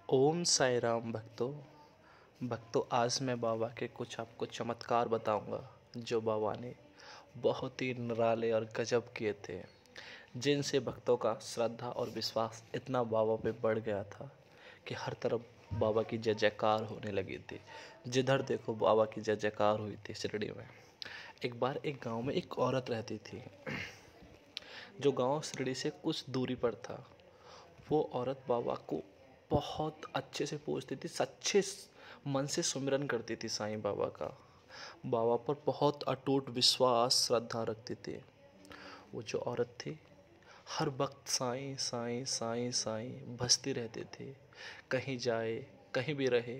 ओम साई राम भक्तों आज मैं बाबा के कुछ आपको चमत्कार बताऊंगा जो बाबा ने बहुत ही निराले और गजब किए थे, जिनसे भक्तों का श्रद्धा और विश्वास इतना बाबा पे बढ़ गया था कि हर तरफ बाबा की जय जयकार होने लगी थी। जिधर देखो बाबा की जय जयकार हुई थी शिरडी में। एक बार एक गांव में एक औरत रहती थी, जो गांव शिरडी से कुछ दूरी पर था। वो औरत बाबा को बहुत अच्छे से पूजती थी, सच्चे मन से सुमिरन करती थी साईं बाबा का। बाबा पर बहुत अटूट विश्वास श्रद्धा रखती थी। वो जो औरत थी हर वक्त साईं साईं साईं साईं भजती रहती थी। कहीं जाए कहीं भी रहे,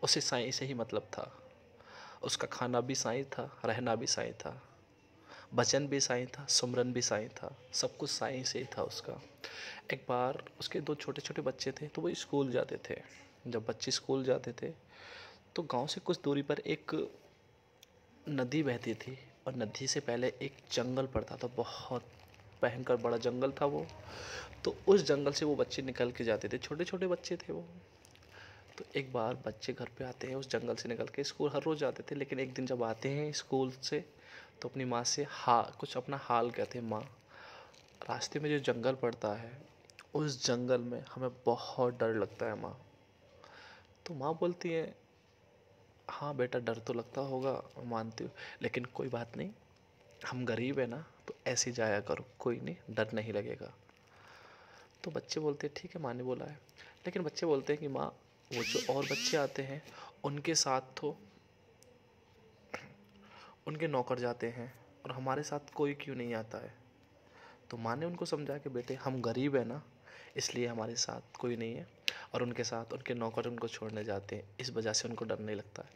उसे साईं से ही मतलब था। उसका खाना भी साईं था, रहना भी साईं था, भजन भी साईं था, सुमरन भी साईं था, सब कुछ साईं से ही था उसका। एक बार उसके दो छोटे छोटे बच्चे थे तो वो स्कूल जाते थे। जब बच्चे स्कूल जाते थे तो गांव से कुछ दूरी पर एक नदी बहती थी, और नदी से पहले एक जंगल पड़ता था, बहुत भयंकर बड़ा जंगल था वो। तो उस जंगल से वो बच्चे निकल के जाते थे, छोटे छोटे बच्चे थे वो। तो एक बार बच्चे घर पे आते हैं, उस जंगल से निकल के स्कूल हर रोज़ जाते थे, लेकिन एक दिन जब आते हैं स्कूल से तो अपनी माँ से कुछ अपना हाल कहते हैं। माँ, रास्ते में जो जंगल पड़ता है उस जंगल में हमें बहुत डर लगता है माँ। तो माँ बोलती है, हाँ बेटा डर तो लगता होगा, मानती हूँ, लेकिन कोई बात नहीं, हम गरीब है ना, तो ऐसे जाया करो, कोई नहीं, डर नहीं लगेगा। तो बच्चे बोलते हैं ठीक है, माँ ने बोला है। लेकिन बच्चे बोलते हैं कि माँ, वो जो और बच्चे आते हैं उनके साथ तो उनके नौकर जाते हैं, और हमारे साथ कोई क्यों नहीं आता है। तो माँ ने उनको समझा कि बेटे हम गरीब है ना, इसलिए हमारे साथ कोई नहीं है, और उनके साथ उनके नौकर उनको छोड़ने जाते हैं, इस वजह से उनको डर नहीं लगता है।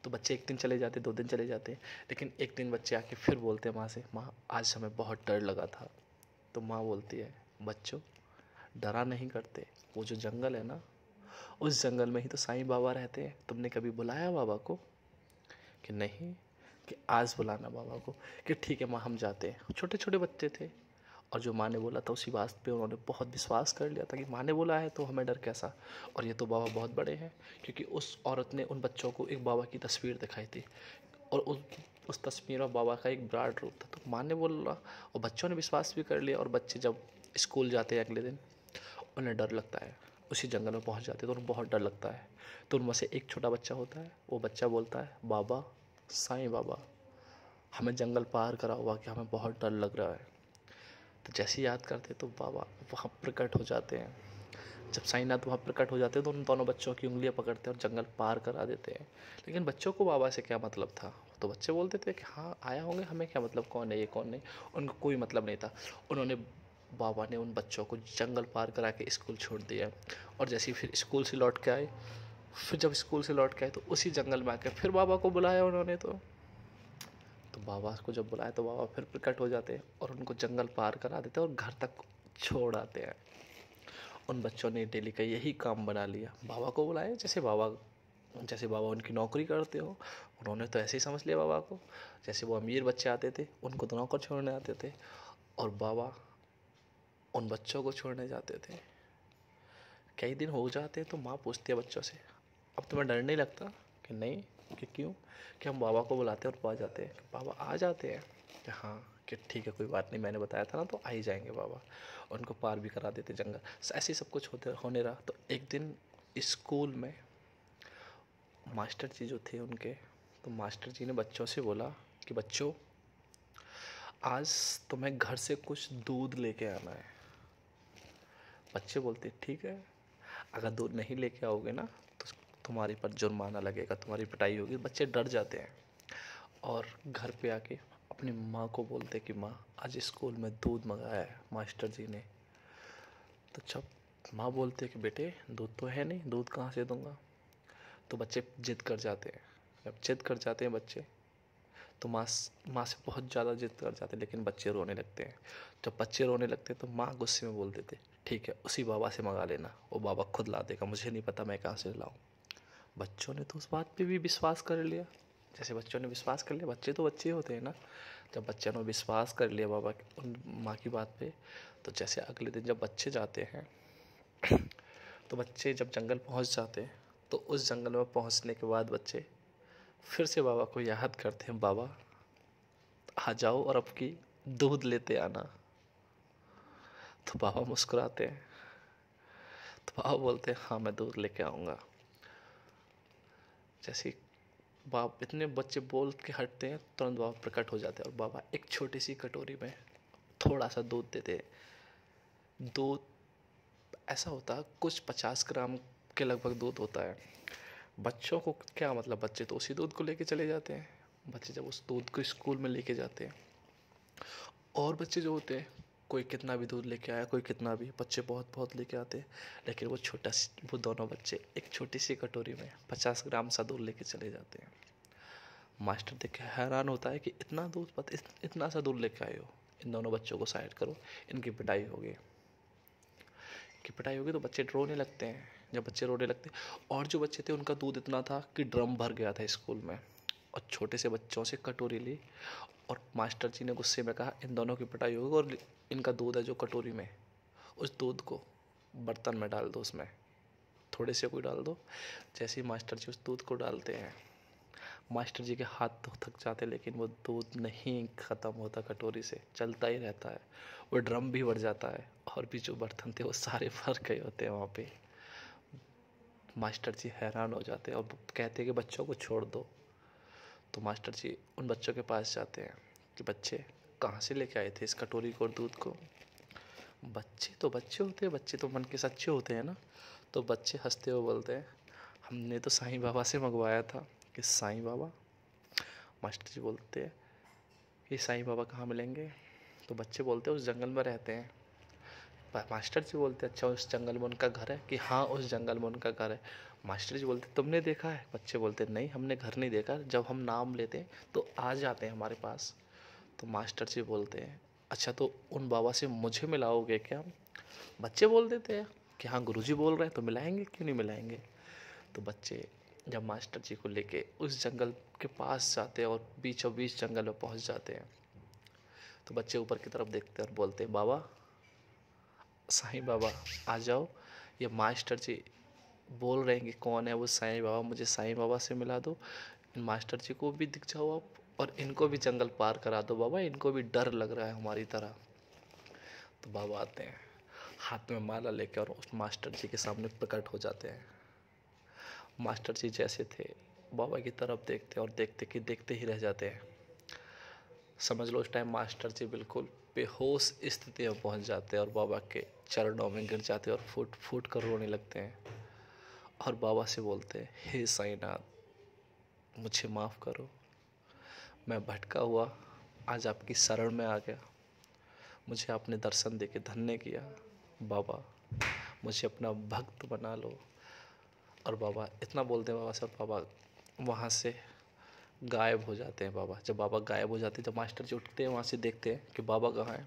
तो बच्चे एक दिन चले जाते, दो दिन चले जाते, लेकिन एक दिन बच्चे आके फिर बोलते हैं माँ से, माँ आज हमें बहुत डर लगा था। तो माँ बोलती है, बच्चों डरा नहीं करते, वो जो जंगल है ना, उस जंगल में ही तो साईं बाबा रहते हैं। तुमने कभी बुलाया बाबा को? कि नहीं, कि आज बुलाना बाबा को। कि ठीक है माँ, हम जाते हैं। छोटे छोटे बच्चे थे, और जो माँ ने बोला था उसी बात पे उन्होंने बहुत विश्वास कर लिया था कि माँ ने बोला है तो हमें डर कैसा। और ये तो बाबा बहुत बड़े हैं, क्योंकि उस औरत ने उन बच्चों को एक बाबा की तस्वीर दिखाई थी, और उस तस्वीर में बाबा का एक विराट रूप था। तो माँ ने बोला, और बच्चों ने विश्वास भी कर लिया। और बच्चे जब स्कूल जाते हैं अगले दिन, उन्हें डर लगता है, उसी जंगल में पहुंच जाते हैं तो उन्हें बहुत डर लगता है। तो उनमें से एक छोटा बच्चा होता है, वो बच्चा बोलता है, बाबा, साईं बाबा, हमें जंगल पार करा हुआ कि हमें बहुत डर लग रहा है। तो जैसे ही याद करते तो बाबा वहाँ प्रकट हो जाते हैं। जब साईनाथ वहाँ प्रकट हो जाते हैं तो उन दोनों बच्चों की उंगलियां पकड़ते हैं और जंगल पार करा देते हैं। लेकिन बच्चों को बाबा से क्या मतलब था? तो बच्चे बोलते थे कि हाँ आया होंगे, हमें क्या मतलब, कौन है ये कौन नहीं। उनको कोई मतलब नहीं था। उन्होंने बाबा ने उन बच्चों को जंगल पार करा के स्कूल छोड़ दिया। और जैसे ही फिर स्कूल से लौट के आए, फिर जब स्कूल से लौट के आए तो उसी जंगल में आके फिर बाबा को बुलाया उन्होंने। तो बाबा को जब बुलाया तो बाबा फिर प्रकट हो जाते हैं और उनको जंगल पार करा देते हैं और घर तक छोड़ आते हैं। उन बच्चों ने डेली का यही काम बना लिया, बाबा को बुलाया, जैसे बाबा उनकी नौकरी करते हो। उन्होंने तो ऐसे ही समझ लिया बाबा को। जैसे वो अमीर बच्चे आते थे उनको तो नौकर छोड़ने आते थे, और बाबा उन बच्चों को छोड़ने जाते थे। कई दिन हो जाते हैं तो माँ पूछती है बच्चों से, अब तुम्हें डर नहीं लगता? कि नहीं। कि क्यों? कि हम बाबा को बुलाते हैं और पा जाते हैं। बाबा आ जाते हैं। कि हाँ। कि ठीक है कोई बात नहीं, मैंने बताया था ना, तो आ ही जाएंगे बाबा। उनको पार भी करा देते जंगल। ऐसे ही सब कुछ होने रहा। तो एक दिन स्कूल में मास्टर जी जो थे उनके, तो मास्टर जी ने बच्चों से बोला कि बच्चों, आज तुम्हें घर से कुछ दूध लेके आना है। बच्चे बोलते ठीक है, अगर दूध नहीं लेके आओगे ना तो तुम्हारी पर जुर्माना लगेगा, तुम्हारी पिटाई होगी। बच्चे डर जाते हैं और घर पे आके अपनी माँ को बोलते कि माँ आज स्कूल में दूध मंगाया है मास्टर जी ने। तो जब माँ बोलते कि बेटे दूध तो है नहीं, दूध कहाँ से दूंगा। तो बच्चे जिद कर जाते हैं। जब जिद कर जाते हैं बच्चे, तो माँ से बहुत ज़्यादा जिद कर जाते हैं, लेकिन बच्चे रोने लगते हैं। जब बच्चे रोने लगते हैं तो माँ गुस्से में बोल देते, ठीक है उसी बाबा से मंगा लेना, वो बाबा खुद ला देगा, मुझे नहीं पता मैं कहाँ से लाऊं। बच्चों ने तो उस बात पे भी विश्वास कर लिया। जैसे बच्चों ने विश्वास कर लिया, बच्चे तो बच्चे होते हैं ना। जब बच्चों ने विश्वास कर लिया बाबा उन माँ की बात पे, तो जैसे अगले दिन जब बच्चे जाते हैं तो बच्चे जब जंगल पहुंच जाते हैं तो उस जंगल में पहुंचने के बाद बच्चे फिर से बाबा को याद करते हैं, बाबा आ जाओ और अब की दूध लेते आना। तो बाबा मुस्कुराते हैं। तो बाबा बोलते हैं हाँ मैं दूध लेके आऊँगा। जैसे ही बाप इतने बच्चे बोल के हटते हैं तुरंत बाबा प्रकट हो जाते हैं और बाबा एक छोटी सी कटोरी में थोड़ा सा दूध देते हैं। दूध ऐसा होता है कुछ 50 ग्राम के लगभग दूध होता है। बच्चों को क्या मतलब, बच्चे तो उसी दूध को लेके चले जाते हैं। बच्चे जब उस दूध को स्कूल में लेके जाते हैं और बच्चे जो होते हैं कोई कितना भी दूध लेके आया, कोई कितना भी, बच्चे बहुत बहुत लेके आते हैं, लेकिन वो दोनों बच्चे एक छोटी सी कटोरी में 50 ग्राम सा दूध लेके चले जाते हैं। मास्टर देख के हैरान होता है कि इतना सा दूध लेके आए हो, इन दोनों बच्चों को साइड करो, इनकी पिटाई होगी। तो बच्चे रोने लगते हैं। जब बच्चे रोने लगते हैं और जो बच्चे थे उनका दूध इतना था कि ड्रम भर गया था स्कूल में, और छोटे से बच्चों से कटोरी ली और मास्टर जी ने गुस्से में कहा इन दोनों की पिटाई होगी और इनका दूध है जो कटोरी में, उस दूध को बर्तन में डाल दो, उसमें थोड़े से कोई डाल दो। जैसे ही मास्टर जी उस दूध को डालते हैं, मास्टर जी के हाथ तो थक जाते लेकिन वो दूध नहीं ख़त्म होता, कटोरी से चलता ही रहता है। वो ड्रम भी भर जाता है और भी जो बर्तन थे वो सारे भर गए होते हैं वहाँ पे। मास्टर जी हैरान हो जाते हैं और कहते हैं कि बच्चों को छोड़ दो। तो मास्टर जी उन बच्चों के पास जाते हैं कि बच्चे कहाँ से लेके आए थे इस कटोरी को और दूध को। बच्चे तो बच्चे होते हैं, बच्चे तो मन के सच्चे होते हैं ना। तो बच्चे हंसते हुए बोलते हैं हमने तो साईं बाबा से मंगवाया था। कि साईं बाबा? मास्टर जी बोलते हैं कि साईं बाबा कहाँ मिलेंगे? तो बच्चे बोलते हैं उस जंगल में रहते हैं। मास्टर जी बोलते हैं अच्छा उस जंगल में उनका घर है? कि हाँ उस जंगल में उनका घर है। मास्टर जी बोलते तुमने देखा है? बच्चे बोलते नहीं हमने घर नहीं देखा, जब हम नाम लेते हैं तो आ जाते हैं हमारे पास। तो मास्टर जी बोलते हैं अच्छा तो उन बाबा से मुझे मिलाओगे क्या? बच्चे बोल देते हैं कि हाँ गुरुजी बोल रहे हैं तो मिलाएंगे, क्यों नहीं मिलाएंगे। तो बच्चे जब मास्टर जी को लेके उस जंगल के पास जाते हैं और बीचों बीच जंगल में पहुंच जाते हैं, तो बच्चे ऊपर की तरफ देखते हैं और बोलते हैं बाबा, साईं बाबा आ जाओ। ये मास्टर जी बोल रहे हैं कि कौन है वो साईं बाबा, मुझे साईं बाबा से मिला दो। इन मास्टर जी को भी दिख जाओ आप और इनको भी जंगल पार करा दो बाबा, इनको भी डर लग रहा है हमारी तरह। तो बाबा आते हैं हाथ में माला लेकर और उस मास्टर जी के सामने प्रकट हो जाते हैं। मास्टर जी जैसे थे बाबा की तरफ देखते और देखते ही रह जाते हैं। समझ लो उस टाइम मास्टर जी बिल्कुल बेहोश स्थिति में पहुंच जाते हैं और बाबा के चरणों में गिर जाते हैं और फूट फूट कर रोने लगते हैं और बाबा से बोलते हैं हे साईनाथ मुझे माफ़ करो, मैं भटका हुआ आज आपकी शरण में आ गया, मुझे आपने दर्शन देके धन्य किया, बाबा मुझे अपना भक्त बना लो। और बाबा इतना बोलते हैं बाबा से, और बाबा वहाँ से गायब हो जाते हैं। बाबा जब गायब हो जाते हैं, जब मास्टर जी उठते हैं वहाँ से देखते हैं कि बाबा कहाँ हैं,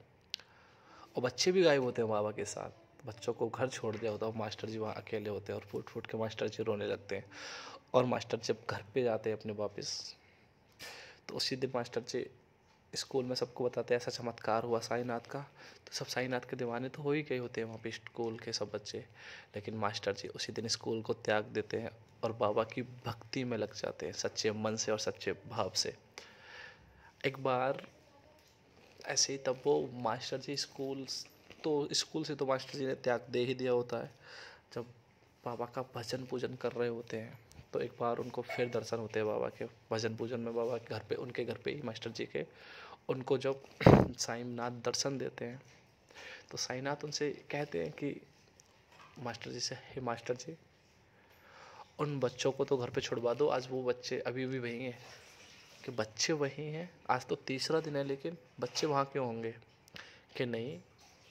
और बच्चे भी गायब होते हैं बाबा के साथ। बच्चों को घर छोड़ दिया होता है और मास्टर जी वहाँ अकेले होते हैं और फूट फूट के मास्टर जी रोने लगते हैं। और मास्टर जब घर पे जाते हैं अपने वापस, तो उसी दिन मास्टर जी स्कूल में सबको बताते हैं ऐसा चमत्कार हुआ साईनाथ का। तो सब साईनाथ के दीवाने तो हो ही गए होते हैं वहाँ पे स्कूल के सब बच्चे। लेकिन मास्टर जी उसी दिन स्कूल को त्याग देते हैं और बाबा की भक्ति में लग जाते हैं सच्चे मन से और सच्चे भाव से। एक बार ऐसे ही तब वो मास्टर जी स्कूल से तो मास्टर जी ने त्याग दे ही दिया होता है। जब बाबा का भजन पूजन कर रहे होते हैं तो एक बार उनको फिर दर्शन होते हैं बाबा के भजन पूजन में। बाबा के घर पे, उनके घर पे ही मास्टर जी के, उनको जब साईंनाथ दर्शन देते हैं तो साईंनाथ उनसे कहते हैं कि मास्टर जी से, हे मास्टर जी उन बच्चों को तो घर पे छुड़वा दो, आज वो बच्चे अभी भी वहीं हैं। कि बच्चे वहीं हैं, आज तो तीसरा दिन है लेकिन बच्चे वहाँ क्यों होंगे? कि नहीं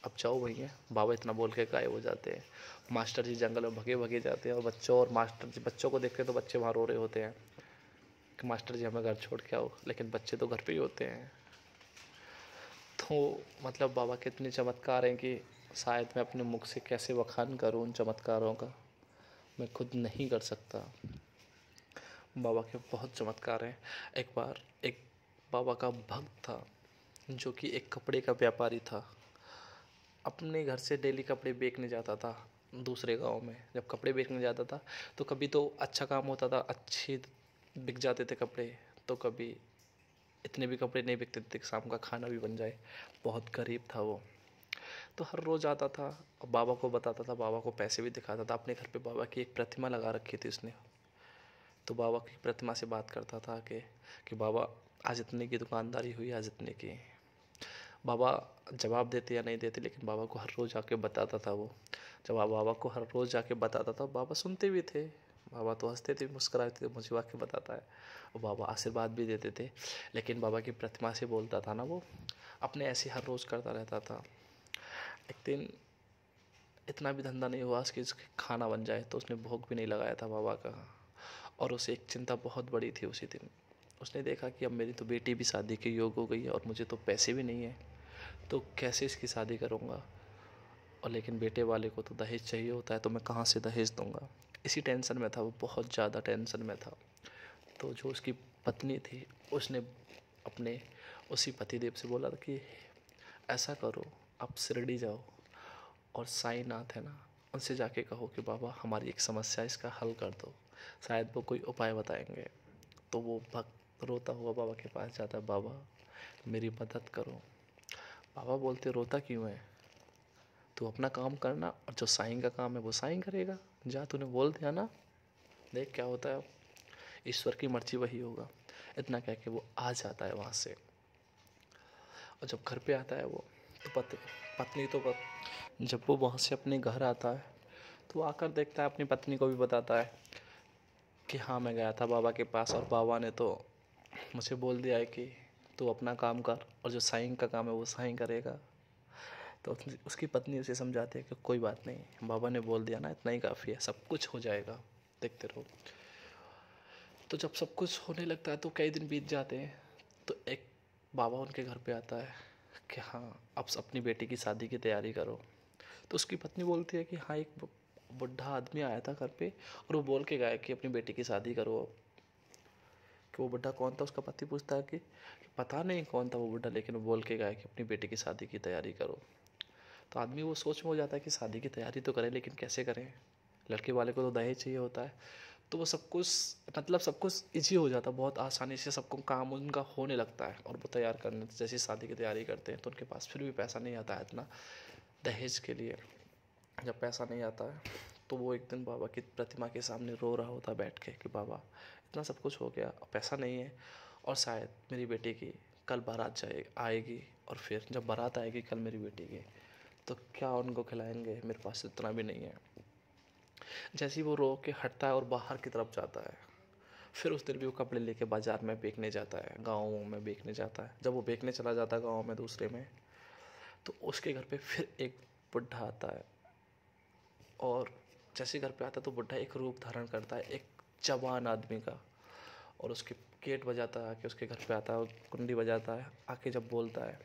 अब जाओ वहीं हैं। बाबा इतना बोल के गायब हो जाते हैं। मास्टर जी जंगल में भगे भगे जाते हैं और मास्टर जी बच्चों को देखते हैं तो बच्चे वहाँ रो रहे होते हैं कि मास्टर जी हमें घर छोड़ के आओ, लेकिन बच्चे तो घर पे ही होते हैं। तो मतलब बाबा के इतने चमत्कार हैं कि शायद मैं अपने मुख से कैसे बखान करूँ उन चमत्कारों का, मैं खुद नहीं कर सकता। बाबा के बहुत चमत्कार हैं। एक बार एक बाबा का भक्त था जो कि एक कपड़े का व्यापारी था। अपने घर से डेली कपड़े बेचने जाता था। दूसरे गांव में जब कपड़े बेचने जाता था, तो कभी तो अच्छा काम होता था, अच्छे बिक जाते थे कपड़े, तो कभी इतने भी कपड़े नहीं बिकते थे कि शाम का खाना भी बन जाए। बहुत गरीब था वो। तो हर रोज़ आता था और बाबा को बताता था, बाबा को पैसे भी दिखाता था। अपने घर पे बाबा की एक प्रतिमा लगा रखी थी उसने। तो बाबा की प्रतिमा से बात करता था कि बाबा आज इतने की दुकानदारी हुई, आज इतने की। बाबा जवाब देते या नहीं देते, लेकिन बाबा को हर रोज़ आके बताता था वो। जब बाबा को हर रोज़ जाके बताता था, बाबा सुनते भी थे। बाबा तो हंसते थे, मुस्कुराते थे, मुझे आके बताता है। और बाबा आशीर्वाद भी देते थे। लेकिन बाबा की प्रतिमा से बोलता था ना वो, अपने ऐसे हर रोज़ करता रहता था। एक दिन इतना भी धंधा नहीं हुआ कि इसके खाना बन जाए, तो उसने भोग भी नहीं लगाया था बाबा का। और उसे एक चिंता बहुत बड़ी थी उसी दिन। उसने देखा कि अब मेरी तो बेटी भी शादी के योग हो गई है और मुझे तो पैसे भी नहीं है, तो कैसे इसकी शादी करूँगा। और लेकिन बेटे वाले को तो दहेज चाहिए होता है, तो मैं कहाँ से दहेज दूँगा। इसी टेंशन में था वो, बहुत ज़्यादा टेंशन में था। तो जो उसकी पत्नी थी, उसने अपने उसी पतिदेव से बोला था कि ऐसा करो, आप शिरडी जाओ और साईनाथ है ना, उनसे जाके कहो कि बाबा हमारी एक समस्या है, इसका हल कर दो। शायद वो कोई उपाय बताएंगे। तो वो भक्त रोता हुआ बाबा के पास जाता है, बाबा मेरी मदद करो। बाबा बोलते रोता क्यों है, तू अपना काम करना और जो साईं का काम है वो साईं करेगा। जा, तूने बोल दिया ना, देख क्या होता है। ईश्वर की मर्जी वही होगा। इतना कह के वो आ जाता है वहाँ से। और जब घर पे आता है वो, तो पत्नी तो जब वो वहाँ से अपने घर आता है, तो वो आकर देखता है, अपनी पत्नी को भी बताता है कि हाँ मैं गया था बाबा के पास और बाबा ने तो मुझे बोल दिया है कि तू अपना काम कर और जो साईं का काम है वो साईं करेगा। तो उसकी पत्नी उसे समझाती है कि कोई बात नहीं, बाबा ने बोल दिया ना, इतना ही काफ़ी है, सब कुछ हो जाएगा, देखते रहो। तो जब सब कुछ होने लगता है तो कई दिन बीत जाते हैं। तो एक बाबा उनके घर पे आता है कि हाँ अब अपनी बेटी की शादी की तैयारी करो। तो उसकी पत्नी बोलती है कि हाँ एक बुढ़ा आदमी आया था घर पे और वो बोल के गया कि अपनी बेटी की शादी करो अब। कि वो बुढ़ा कौन था, उसका पति पूछता है कि पता नहीं कौन था वो बुढ़ा, लेकिन वो बोल के गया कि अपनी बेटी की शादी की तैयारी करो। तो आदमी वो सोच में हो जाता है कि शादी की तैयारी तो करें, लेकिन कैसे करें, लड़के वाले को तो दहेज चाहिए होता है। तो वो सब कुछ मतलब सब कुछ ईजी हो जाता है, बहुत आसानी से सबको काम उनका होने लगता है। और वो तैयार करने जैसी शादी की तैयारी करते हैं, तो उनके पास फिर भी पैसा नहीं आता है इतना दहेज के लिए। जब पैसा नहीं आता है, तो वो एक दिन बाबा की प्रतिमा के सामने रो रहा होता है बैठ के कि बाबा इतना सब कुछ हो गया, अब पैसा नहीं है, और शायद मेरी बेटी की कल बारात आएगी, और फिर जब बारात आएगी कल मेरी बेटी की, तो क्या उनको खिलाएंगे, मेरे पास इतना भी नहीं है। जैसे ही वो रो के हटता है और बाहर की तरफ जाता है, फिर उस दिन भी वो कपड़े लेके बाजार में बेचने जाता है, गाँव में बेचने जाता है। जब वो बेचने चला जाता है गाँव में दूसरे में, तो उसके घर पे फिर एक बुढ़ा आता है। और जैसे घर पे आता है तो बुढ़ा एक रूप धारण करता है एक जवान आदमी का, और उसके गेट बजाता है, आके उसके घर पे आता है और कुंडी बजाता है। आके जब बोलता है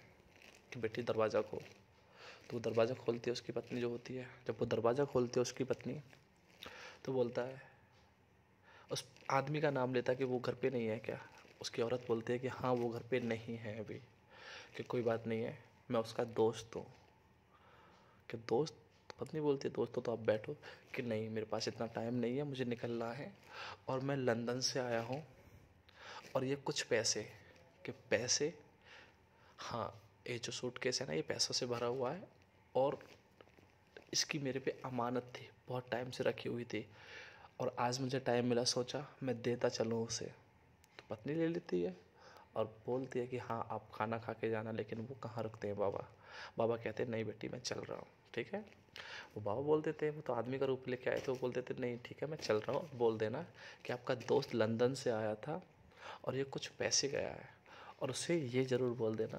कि बेटी दरवाज़ा खोल, तो वो दरवाज़ा खोलती है उसकी पत्नी जो होती है। जब वो दरवाज़ा खोलती है उसकी पत्नी, तो बोलता है, उस आदमी का नाम लेता है कि वो घर पे नहीं है क्या। उसकी औरत बोलती है कि हाँ वो घर पे नहीं है अभी, कि कोई बात नहीं है, मैं उसका दोस्त हूँ। कि दोस्त, पत्नी बोलती है दोस्त हो तो आप बैठो। कि नहीं मेरे पास इतना टाइम नहीं है, मुझे निकलना है, और मैं लंदन से आया हूँ, और ये कुछ पैसे, कि पैसे, हाँ ये जो सूटकेस है ना ये पैसों से भरा हुआ है, और इसकी मेरे पे अमानत थी, बहुत टाइम से रखी हुई थी, और आज मुझे टाइम मिला, सोचा मैं देता चलूँ उसे। तो पत्नी ले लेती है और बोलती है कि हाँ आप खाना खा के जाना, लेकिन वो कहाँ रुकते हैं बाबा। बाबा कहते हैं नहीं बेटी मैं चल रहा हूँ, ठीक है। वो बाबा बोल देते हैं, वो तो आदमी का रूप लेके आए थे, वो बोल देते नहीं ठीक है मैं चल रहा हूँ, बोल देना कि आपका दोस्त लंदन से आया था और ये कुछ पैसे गया है, और उससे ये ज़रूर बोल देना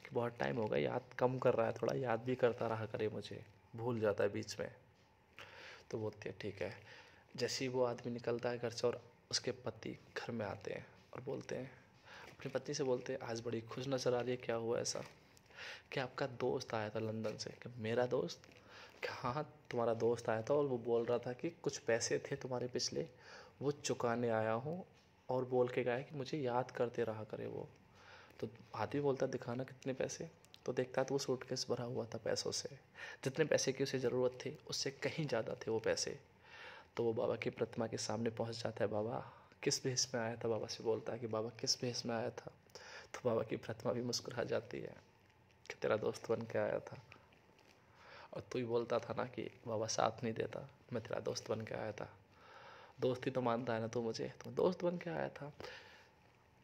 कि बहुत टाइम हो गया, याद कम कर रहा है, थोड़ा याद भी करता रहा करे, मुझे भूल जाता है बीच में। तो बोलती है ठीक है। जैसे ही वो आदमी निकलता है घर से, और उसके पति घर में आते हैं और बोलते हैं, अपनी पत्नी से बोलते हैं आज बड़ी खुश नज़र आ रही है, क्या हुआ ऐसा। कि आपका दोस्त आया था लंदन से। कि मेरा दोस्त, कि हाँ तुम्हारा दोस्त आया था और वो बोल रहा था कि कुछ पैसे थे तुम्हारे पिछले, वो चुकाने आया हूँ, और बोल के गया कि मुझे याद करते रहा करे वो। तो आदमी बोलता दिखाना कितने पैसे। तो देखता है तो वो सूटकेस भरा हुआ था पैसों से। जितने पैसे की उसे ज़रूरत थी उससे कहीं ज़्यादा थे वो पैसे। तो वो बाबा की प्रतिमा के सामने पहुंच जाता है। बाबा किस भेष में आया था, बाबा से बोलता है कि बाबा किस भेष में आया था। तो बाबा की प्रतिमा भी मुस्कुरा जाती है कि तेरा दोस्त बन के आया था। और तू ही बोलता था ना कि बाबा साथ नहीं देता, मैं तेरा दोस्त बन के आया था। दोस्ती तो मानता है ना तू मुझे, तो दोस्त बन के आया था।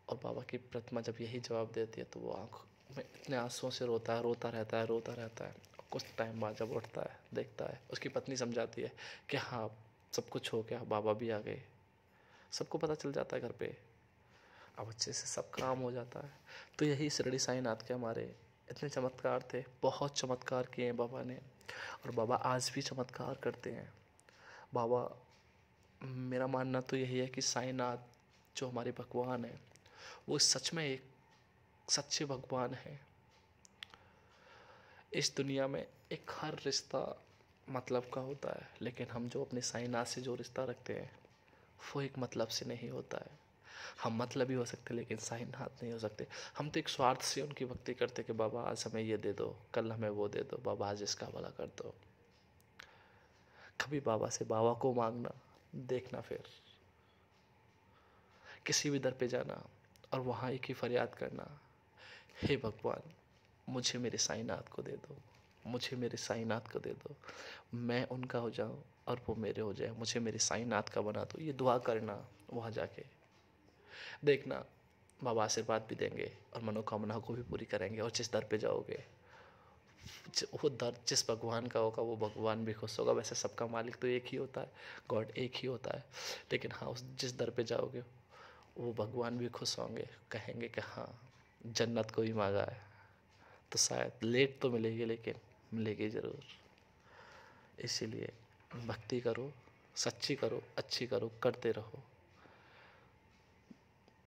और बाबा की प्रतिमा जब यही जवाब देती है तो वो आँख में इतने आंसुओं से रोता है, रोता रहता है, रोता रहता है। और कुछ टाइम बाद जब उठता है, देखता है, उसकी पत्नी समझाती है कि हाँ सब कुछ हो गया, बाबा भी आ गए। सबको पता चल जाता है घर पे, अब अच्छे से सब काम हो जाता है। तो यही शिरडी साईनाथ के हमारे इतने चमत्कार थे, बहुत चमत्कार किए हैं बाबा ने। और बाबा आज भी चमत्कार करते हैं। बाबा, मेरा मानना तो यही है कि साईनाथ जो हमारे भगवान हैं वो सच में एक सच्चे भगवान हैं। इस दुनिया में एक हर रिश्ता मतलब का होता है, लेकिन हम जो अपने साईनाथ से जो रिश्ता रखते हैं वो एक मतलब से नहीं होता है। हम मतलबी हो सकते लेकिन साईनाथ नहीं हो सकते। हम तो एक स्वार्थ से उनकी भक्ति करते कि बाबा आज हमें ये दे दो, कल हमें वो दे दो, बाबा आज इसका भला कर दो। कभी बाबा से बाबा को मांगना, देखना फिर किसी भी दर पे जाना और वहाँ एक ही फरियाद करना, हे भगवान मुझे मेरे साईनाथ को दे दो, मुझे मेरे साईनाथ को दे दो, मैं उनका हो जाऊं और वो मेरे हो जाए, मुझे मेरे साईनाथ का बना दो। ये दुआ करना वहाँ जाके, देखना बाबा आशीर्वाद भी देंगे और मनोकामना को भी पूरी करेंगे। और जिस दर पे जाओगे, वो दर जिस भगवान का होगा वो भगवान भी खुश होगा। वैसे सबका मालिक तो एक ही होता है, गॉड एक ही होता है, लेकिन हाँ उस जिस दर पे जाओगे वो भगवान भी खुश होंगे, कहेंगे कि हाँ जन्नत को ही मांगा है। तो शायद लेट तो मिलेगी लेकिन मिलेगी ज़रूर। इसीलिए भक्ति करो, सच्ची करो, अच्छी करो, करते रहो।